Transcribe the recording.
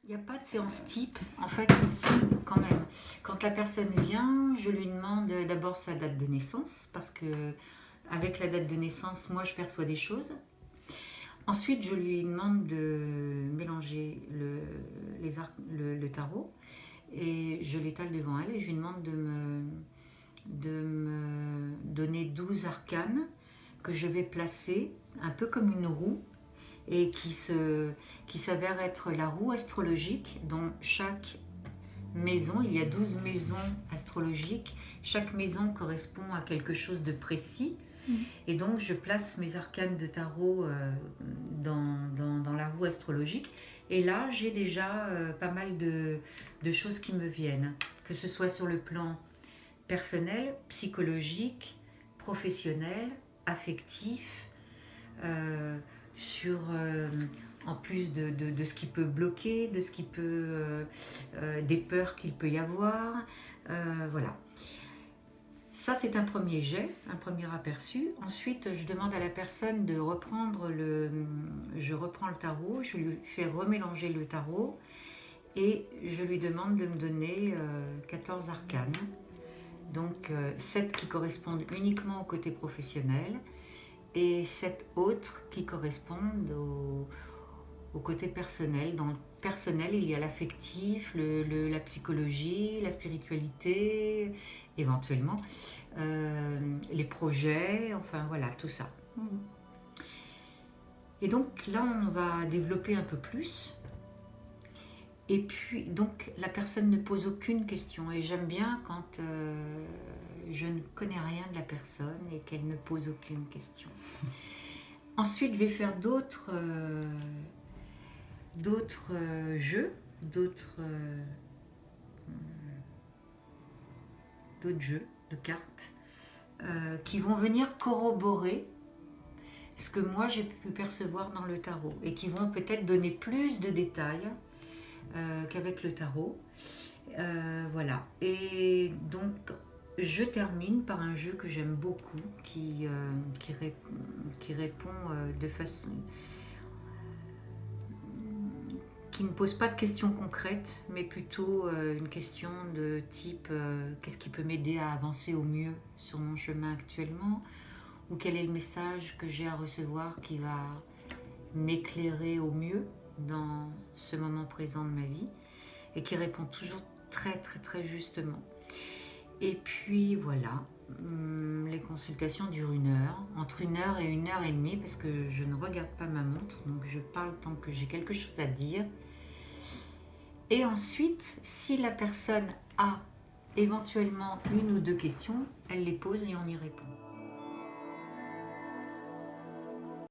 Il n'y a pas de séance type, en fait, si, quand même. Quand la personne vient, je lui demande d'abord sa date de naissance, parce que avec la date de naissance, moi, je perçois des choses. Ensuite, je lui demande de mélanger le tarot, et je l'étale devant elle, et je lui demande de me donner 12 arcanes que je vais placer, un peu comme une roue, et qui s'avère être la roue astrologique dont chaque maison, il y a 12 maisons astrologiques, chaque maison correspond à quelque chose de précis, et donc je place mes arcanes de tarot dans la roue astrologique, et là j'ai déjà pas mal de choses qui me viennent, que ce soit sur le plan personnel, psychologique, professionnel, affectif, euh, sur en plus de ce qui peut bloquer, de ce qui peut des peurs qu'il peut y avoir, voilà. Ça c'est un premier jet, un premier aperçu. Ensuite je demande à la personne de reprendre je reprends le tarot, je lui fais remélanger le tarot et je lui demande de me donner 14 arcanes. Donc 7 qui correspondent uniquement au côté professionnel et 7 autres qui correspondent au côté personnel. Dans le personnel, il y a l'affectif, la psychologie, la spiritualité, éventuellement, les projets, enfin voilà, tout ça. Et donc là, on va développer un peu plus. Et puis, donc, la personne ne pose aucune question. Et j'aime bien quand je ne connais rien de la personne et qu'elle ne pose aucune question. Ensuite, je vais faire d'autres jeux, d'autres jeux de cartes qui vont venir corroborer ce que moi j'ai pu percevoir dans le tarot et qui vont peut-être donner plus de détails qu'avec le tarot. Voilà. Et donc, je termine par un jeu que j'aime beaucoup, qui répond de façon... qui ne pose pas de questions concrètes, mais plutôt une question de type qu'est-ce qui peut m'aider à avancer au mieux sur mon chemin actuellement, ou quel est le message que j'ai à recevoir qui va m'éclairer au mieux dans ce moment présent de ma vie, et qui répond toujours très très très justement. Et puis voilà, les consultations durent 1 heure, entre 1 heure et 1 heure et demie, parce que je ne regarde pas ma montre, donc je parle tant que j'ai quelque chose à dire. Et ensuite, si la personne a éventuellement 1 ou 2 questions, elle les pose et on y répond.